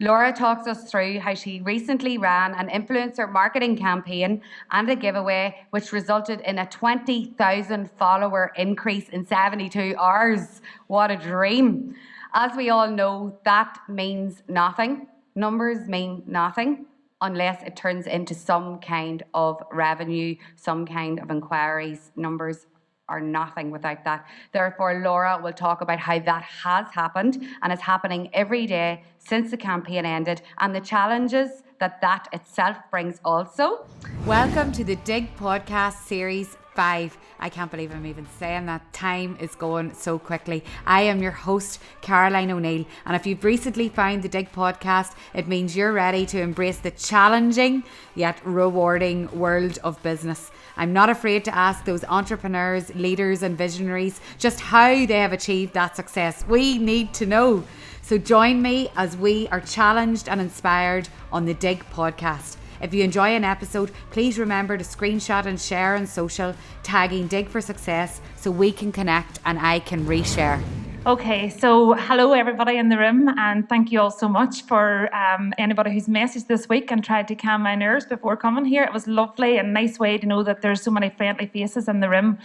Laura talks us through how she recently ran an influencer marketing campaign and a giveaway, which resulted in a 20,000 follower increase in 72 hours. What a dream. As we all know, that means nothing. Numbers mean nothing unless it turns into some kind of revenue, some kind of inquiries. Numbers are nothing without that. Therefore, Laura will talk about how that has happened and is happening every day since the campaign ended, and the challenges that itself brings also. Welcome to the Digg podcast series 5. I can't believe I'm even saying that. Time is going so quickly. I am your host, Caroline O'Neill, and if you've recently found the Digg podcast, it means you're ready to embrace the challenging yet rewarding world of business. I'm not afraid to ask those entrepreneurs, leaders and visionaries just how they have achieved that success. We need to know. So join me as we are challenged and inspired on the Digg podcast. If you enjoy an episode, please remember to screenshot and share on social, tagging Digg for Success so we can connect and I can reshare. Okay, so hello everybody in the room, and thank you all so much for anybody who's messaged this week and tried to calm my nerves before coming here. It was lovely and nice way to know that there's so many friendly faces in the room.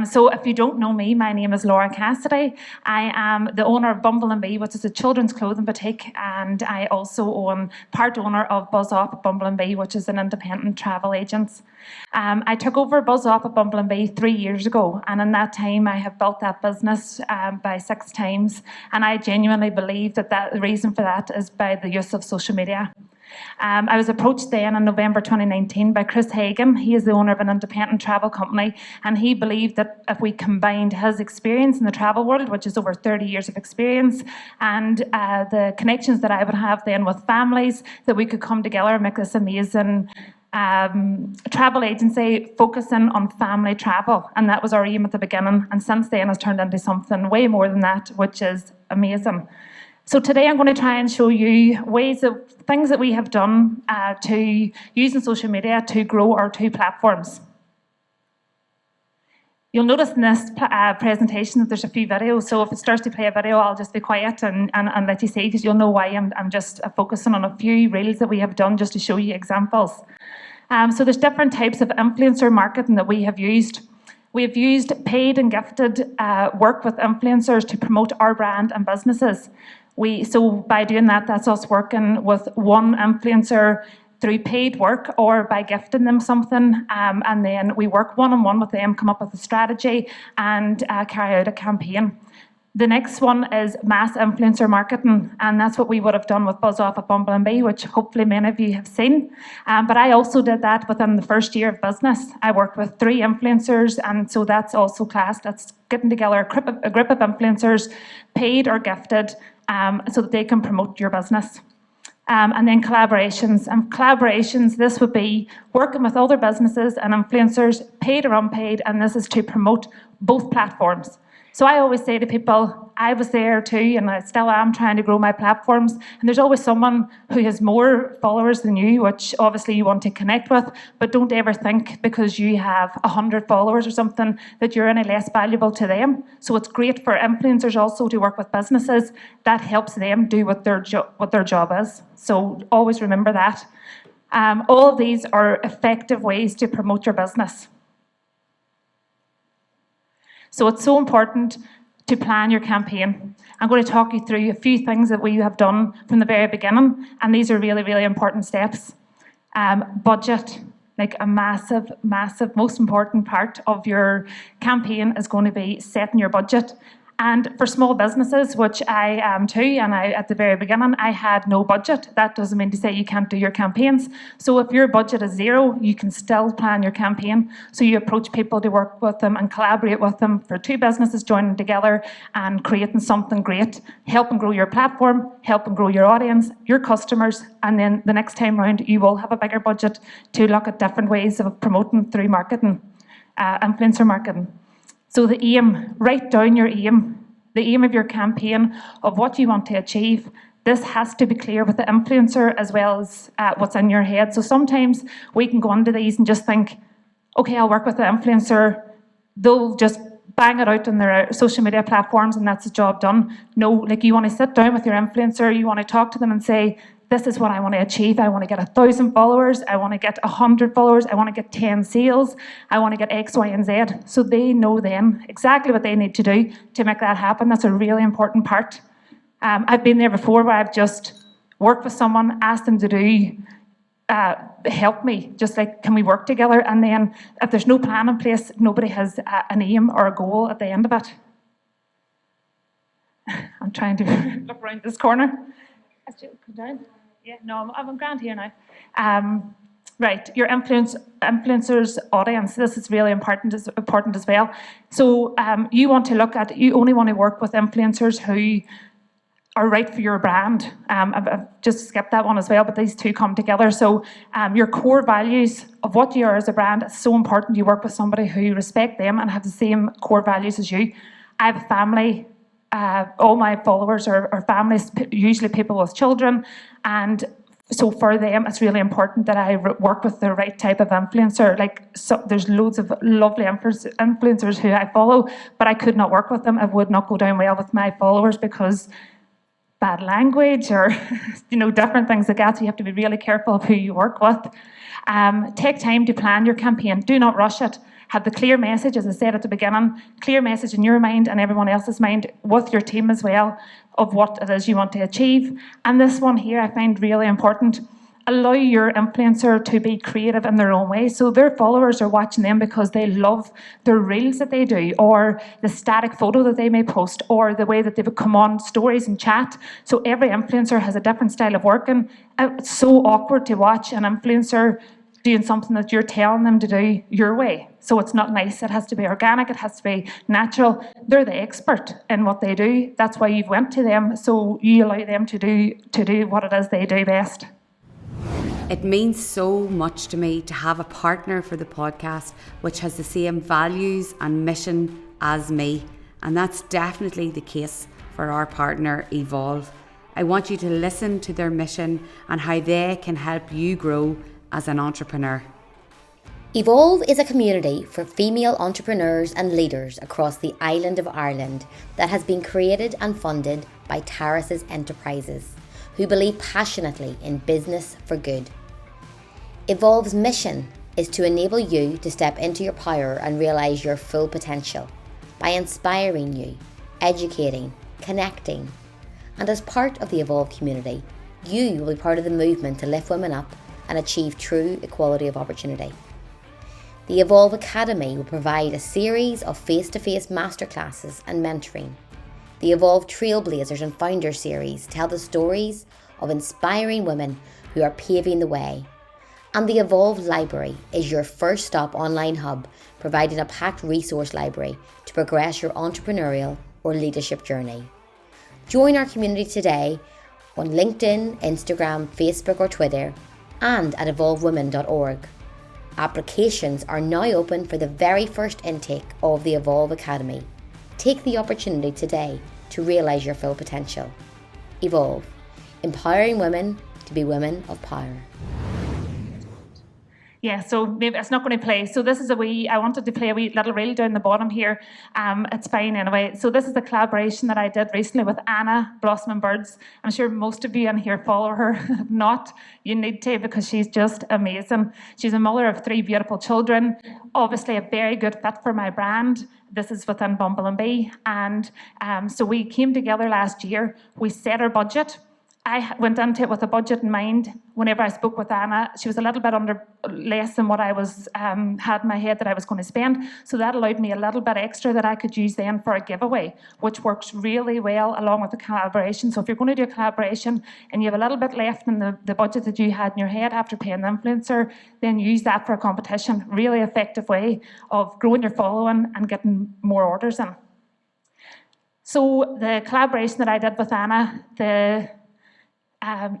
So if you don't know me, my name is Laura Cassidy. I am the owner of Bumble which is a children's clothing boutique, and I also own part owner of Buzz Off at Bumble which is an independent travel agent. I took over Buzz Off at Bumble 3 years ago, and in that time I have built that business by 6 times, and I genuinely believe that the reason for that is by the use of social media. I was approached then in November 2019 by Chris Hagan. He is the owner of an independent travel company, and he believed that if we combined his experience in the travel world, which is over 30 years of experience, and the connections that I would have then with families, that we could come together and make this amazing travel agency focusing on family travel. And that was our aim at the beginning, and since then has turned into something way more than that, which is amazing. So today I'm going to try and show you things that we have done to using social media to grow our 2 platforms. You'll notice in this presentation that there's a few videos, so if it starts to play a video, I'll just be quiet and let you see, because you'll know why I'm just focusing on a few reels that we have done just to show you examples. So there's different types of influencer marketing that we have used. We have used paid and gifted work with influencers to promote our brand and businesses. So by doing that, that's us working with one influencer through paid work or by gifting them something, and then we work one-on-one with them, come up with a strategy and carry out a campaign. The next one is mass influencer marketing, and that's what we would have done with Buzz Off at Bumble which hopefully many of you have seen. But I also did that within the first year of business. I worked with 3 influencers, and so that's also classed. That's getting together a group of influencers, paid or gifted, so that they can promote your business. And then collaborations. And collaborations, this would be working with other businesses and influencers, paid or unpaid, and this is to promote both platforms. So I always say to people, I was there too, and I still am trying to grow my platforms, and there's always someone who has more followers than you, which obviously you want to connect with, but don't ever think because you have 100 followers or something that you're any less valuable to them. So it's great for influencers also to work with businesses. That helps them do what their job is. So always remember that. All of these are effective ways to promote your business. So it's so important to plan your campaign. I'm going to talk you through a few things that we have done from the very beginning, and these are really, really important steps. Budget, like a massive, most important part of your campaign is going to be setting your budget. And for small businesses, which I am too, and at the very beginning, I had no budget. That doesn't mean to say you can't do your campaigns. So if your budget is 0, you can still plan your campaign. So you approach people to work with them and collaborate with them for 2 businesses joining together and creating something great, helping grow your platform, helping grow your audience, your customers, and then the next time round, you will have a bigger budget to look at different ways of promoting through marketing, influencer marketing. So the aim, write down your aim, the aim of your campaign of what you want to achieve. This has to be clear with the influencer as well as what's in your head. So sometimes we can go into these and just think, okay, I'll work with the influencer. They'll just bang it out on their social media platforms and that's the job done. No, like you want to sit down with your influencer, you want to talk to them and say, this is what I want to achieve. I want to get 1,000 followers. I want to get 100 followers. I want to get 10 sales. I want to get X, Y, and Z. So they know then exactly what they need to do to make that happen. That's a really important part. I've been there before where I've just worked with someone, asked them to do, help me, just like, can we work together? And then if there's no plan in place, nobody has an aim or a goal at the end of it. I'm trying to look around this corner. Come down. Yeah, no, I'm grand here now. Right, your influencers audience. This is really important as well. So you only want to work with influencers who are right for your brand. I've just skipped that one as well, but these two come together. So your core values of what you are as a brand is so important. You work with somebody who respect them and have the same core values as you. I have a family. All my followers are families, usually people with children, and so for them it's really important that I work with the right type of influencer. There's loads of lovely influencers who I follow, but I could not work with them. It would not go down well with my followers because bad language or different things like that. So you have to be really careful of who you work with. Take time to plan your campaign. Do not rush it. Have the clear message, as I said at the beginning, clear message in your mind and everyone else's mind with your team as well of what it is you want to achieve. And this one here I find really important. Allow your influencer to be creative in their own way. So their followers are watching them because they love the reels that they do, or the static photo that they may post, or the way that they would come on stories and chat. So every influencer has a different style of working. It's so awkward to watch an influencer doing something that you're telling them to do your way. So it's not nice. It has to be organic. It has to be natural. They're the expert in what they do. That's why you've went to them. So you allow them to do what it is they do best. It means so much to me to have a partner for the podcast which has the same values and mission as me. And that's definitely the case for our partner, Evolve. I want you to listen to their mission and how they can help you grow as an entrepreneur. Evolve is a community for female entrepreneurs and leaders across the island of Ireland that has been created and funded by Taris's Enterprises, who believe passionately in business for good. Evolve's mission is to enable you to step into your power and realise your full potential by inspiring you, educating, connecting. And as part of the Evolve community, you will be part of the movement to lift women up and achieve true equality of opportunity. The Evolve Academy will provide a series of face-to-face masterclasses and mentoring. The Evolve Trailblazers and Founders series tell the stories of inspiring women who are paving the way. And the Evolve Library is your first stop online hub, providing a packed resource library to progress your entrepreneurial or leadership journey. Join our community today on LinkedIn, Instagram, Facebook or Twitter, and at evolvewomen.org. Applications are now open for the very first intake of the Evolve Academy. Take the opportunity today to realise your full potential. Evolve, empowering women to be women of power. Yeah, so maybe it's not going to play. So this is I wanted to play a wee little reel down the bottom here. It's fine anyway. So this is a collaboration that I did recently with Anna, Blossom and Birds. I'm sure most of you in here follow her. If not, you need to, because she's just amazing. She's a mother of 3 beautiful children. Obviously a very good fit for my brand. This is within Bumble and Bee. And so we came together last year. We set our budget. I went into it with a budget in mind. Whenever I spoke with Anna, she was a little bit less than what I was had in my head that I was going to spend. So that allowed me a little bit extra that I could use then for a giveaway, which works really well along with the collaboration. So if you're going to do a collaboration and you have a little bit left in the budget that you had in your head after paying the influencer, then use that for a competition. Really effective way of growing your following and getting more orders in. So the collaboration that I did with Anna,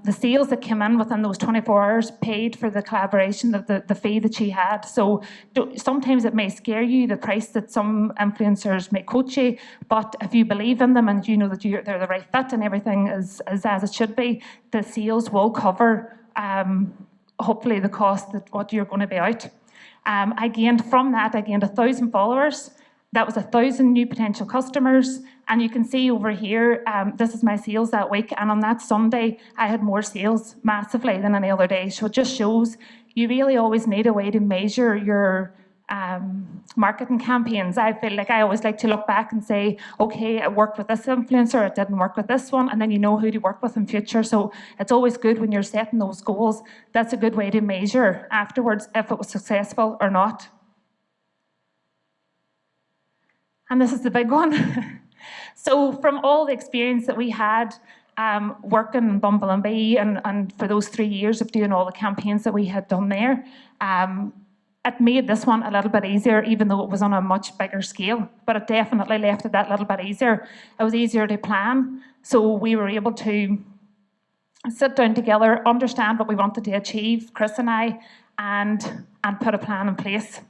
the sales that came in within those 24 hours paid for the collaboration, the fee that she had. So sometimes it may scare you, the price that some influencers may quote you, but if you believe in them and you know that they're the right fit and everything is as it should be, the sales will cover hopefully the cost that what you're going to be out. I gained 1,000 followers. That was 1,000 new potential customers. And you can see over here, this is my sales that week. And on that Sunday, I had more sales massively than any other day. So it just shows you really always need a way to measure your marketing campaigns. I feel like I always like to look back and say, okay, it worked with this influencer, it didn't work with this one, and then you know who to work with in future. So it's always good when you're setting those goals. That's a good way to measure afterwards if it was successful or not. And this is the big one. So from all the experience that we had working in Bumble and Bee, and for those 3 years of doing all the campaigns that we had done there, it made this one a little bit easier, even though it was on a much bigger scale. But it definitely left it that little bit easier. It was easier to plan. So we were able to sit down together, understand what we wanted to achieve, Chris and I, and put a plan in place.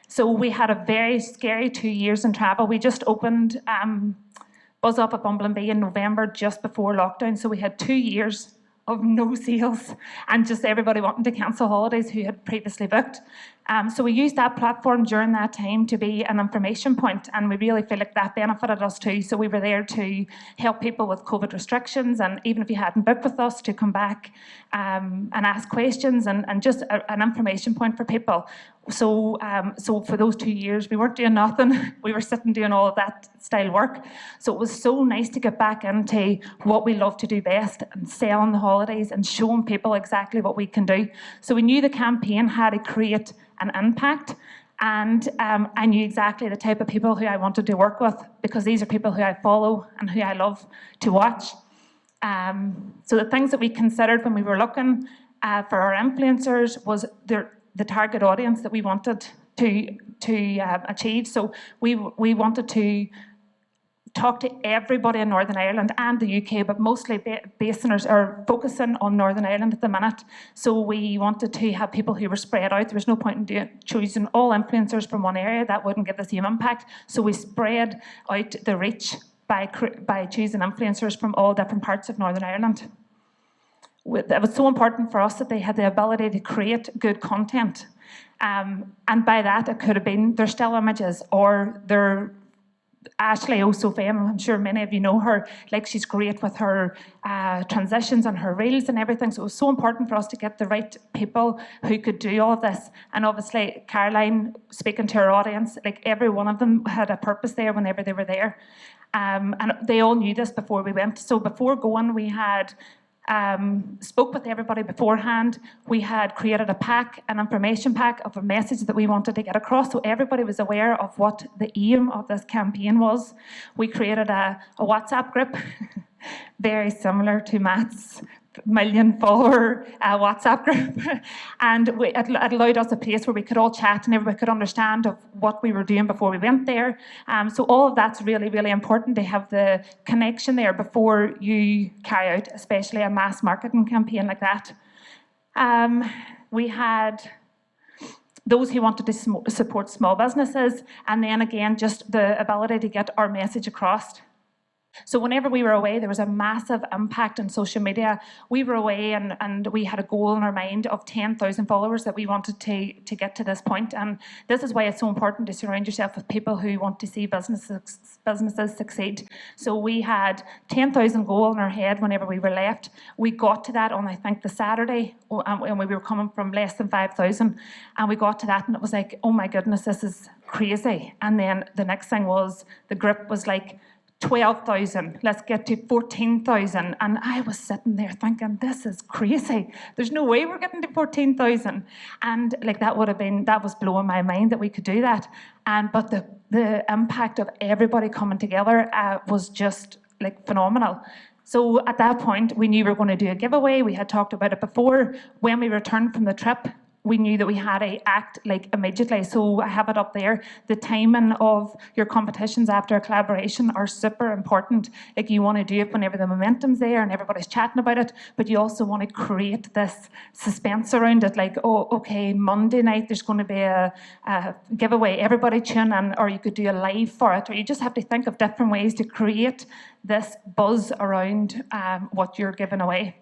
So we had a very scary 2 years in travel. We just opened Buzz Up at Bumble and Bee in November, just before lockdown. So we had 2 years of no sales and just everybody wanting to cancel holidays who had previously booked. So we used that platform during that time to be an information point, and we really feel like that benefited us too. So we were there to help people with COVID restrictions, and even if you hadn't booked with us, to come back and ask questions, and just an information point for people. So for those 2 years, we weren't doing nothing. We were sitting doing all of that style work. So it was so nice to get back into what we love to do best, and selling the holidays and showing people exactly what we can do. So we knew the campaign had to create an impact, and I knew exactly the type of people who I wanted to work with, because these are people who I follow and who I love to watch. So the things that we considered when we were looking for our influencers was the target audience that we wanted to achieve. So we wanted to talk to everybody in Northern Ireland and the UK, but mostly focusing on Northern Ireland at the minute. So we wanted to have people who were spread out. There was no point in choosing all influencers from one area. That wouldn't give the same impact. So we spread out the reach by choosing influencers from all different parts of Northern Ireland. It was so important for us that they had the ability to create good content. And by that, it could have been their still images or their Ashley O'Sofam. I'm sure many of you know her. Like, she's great with her transitions and her reels and everything. So it was so important for us to get the right people who could do all of this. And obviously, Caroline, speaking to her audience, like, every one of them had a purpose there whenever they were there. And they all knew this before we went. So before going, we had spoke with everybody beforehand. We had created a pack, an information pack of a message that we wanted to get across, so everybody was aware of what the aim of this campaign was. We created a WhatsApp group, very similar to Matt's million-follower WhatsApp group, and it allowed us a place where we could all chat and everybody could understand of what we were doing before we went there. So all of that's really, really important to have the connection there before you carry out, especially a mass marketing campaign like that. We had those who wanted to support small businesses, and then again, just the ability to get our message across. So whenever we were away, there was a massive impact on social media. We were away and we had a goal in our mind of 10,000 followers that we wanted to get to this point. And this is why it's so important to surround yourself with people who want to see businesses succeed. So we had 10,000 goal in our head whenever we were left. We got to that on, I think, the Saturday, and we were coming from less than 5,000. And we got to that and it was like, oh my goodness, this is crazy. And then the next thing was, the group was like, 12,000, let's get to 14,000. And I was sitting there thinking, this is crazy. There's no way we're getting to 14,000. And like, that was blowing my mind that we could do that. But the impact of everybody coming together was just like phenomenal. So at that point, we knew we were going to do a giveaway. We had talked about it before. When we returned from the trip, we knew that we had to act like immediately. So I have it up there. The timing of your competitions after a collaboration are super important. Like, you want to do it whenever the momentum's there and everybody's chatting about it, but you also want to create this suspense around it. Like, oh, okay, Monday night there's going to be a giveaway. Everybody tune in, or you could do a live for it, or you just have to think of different ways to create this buzz around what you're giving away.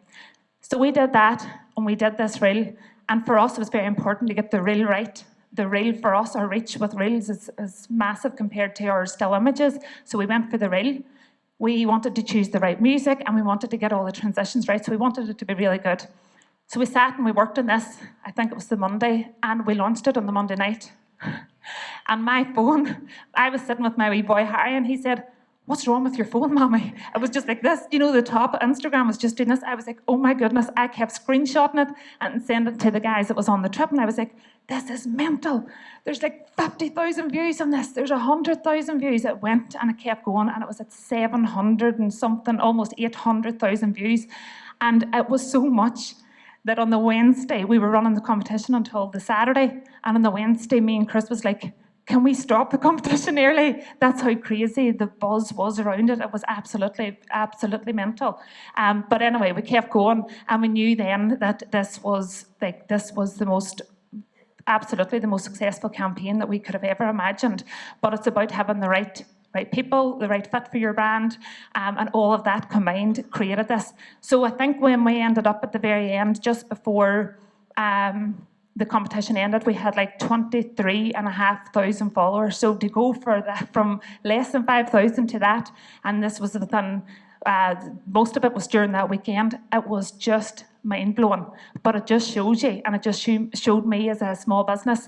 So we did that, and we did this reel. And for us, it was very important to get the reel right. the reel for us, our reach with reels is massive compared to our still images. So we went for the reel. We wanted to choose the right music and we wanted to get all the transitions right. So we wanted it to be really good. So we sat and we worked on this, I think it was the Monday, and we launched it on the Monday night. And my phone, I was sitting with my wee boy Harry and he said, "What's wrong with your phone, Mommy?" It was just like this, the top of Instagram was just doing this. I was like, oh my goodness. I kept screenshotting it and sending it to the guys that was on the trip. And I was like, this is mental. There's like 50,000 views on this. There's 100,000 views. It went and it kept going. And it was at 700 and something, almost 800,000 views. And it was so much that on the Wednesday, we were running the competition until the Saturday. And on the Wednesday, me and Chris was like, can we stop the competition early? That's how crazy the buzz was around it. It was absolutely, absolutely mental. But anyway, we kept going, and we knew then that this was absolutely the most successful campaign that we could have ever imagined. But it's about having the right people, the right fit for your brand, and all of that combined created this. So I think when we ended up at the very end, just before the competition ended, we had like 23,500 followers. So to go for that from less than 5,000 to that, and this was within, most of it was during that weekend, it was just mind-blowing. But it just shows you, and it just showed me as a small business,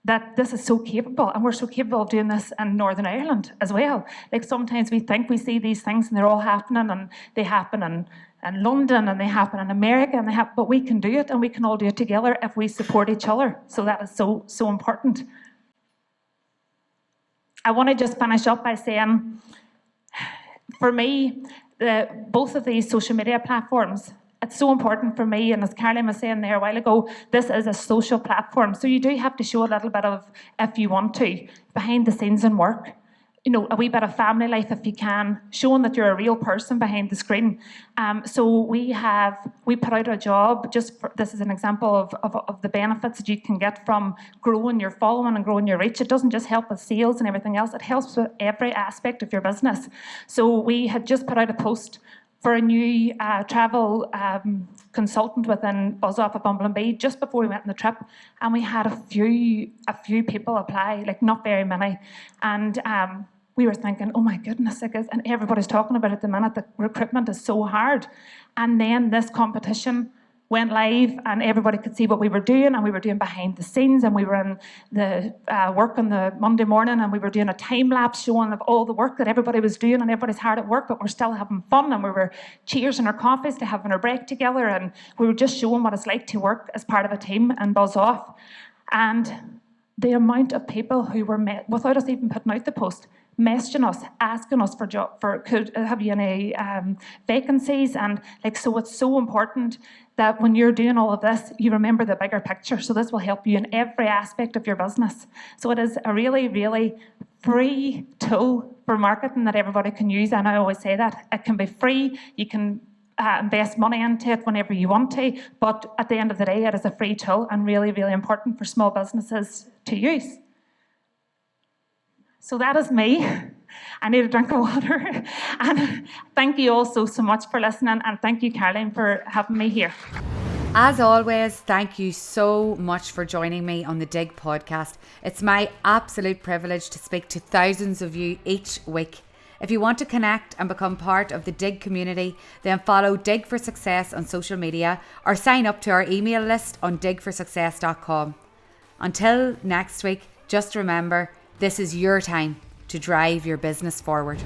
that this is so capable, and we're so capable of doing this in Northern Ireland as well. Like sometimes we think we see these things and they're all happening, and they happen in London and they happen in America, but we can do it, and we can all do it together if we support each other. So that is so important. I want to just finish up by saying, for me, both of these social media platforms, it's so important for me, and as Caroline was saying there a while ago, this is a social platform. So you do have to show a little bit of, if you want to, behind the scenes and work. A wee bit of family life if you can, showing that you're a real person behind the screen. So we put out a job, this is an example of the benefits that you can get from growing your following and growing your reach. It doesn't just help with sales and everything else, it helps with every aspect of your business. So we had just put out a post for a new travel consultant within BuzzOff at Bumble just before we went on the trip, and we had a few people apply, like not very many, and we were thinking, oh my goodness, and everybody's talking about it at the minute, the recruitment is so hard. And then this competition went live and everybody could see what we were doing, and we were doing behind the scenes, and we were in the work on the Monday morning, and we were doing a time lapse showing of all the work that everybody was doing, and everybody's hard at work, but we're still having fun, and we were cheersing our coffees to having our break together, and we were just showing what it's like to work as part of a team and buzz off. And the amount of people who were without us even putting out the post, messaging us, asking us could have you any vacancies, and so it's so important that when you're doing all of this, you remember the bigger picture. So this will help you in every aspect of your business. So it is a really, really free tool for marketing that everybody can use, and I always say that it can be free. You can invest money into it whenever you want to, but at the end of the day, it is a free tool and really, really important for small businesses to use. So that is me. I need a drink of water. And thank you all so much for listening, and thank you, Caroline, for having me here. As always, thank you so much for joining me on the Digg podcast. It's my absolute privilege to speak to thousands of you each week. If you want to connect and become part of the Digg community, then follow Digg for Success on social media or sign up to our email list on diggforsuccess.com. Until next week, just remember, this is your time to drive your business forward.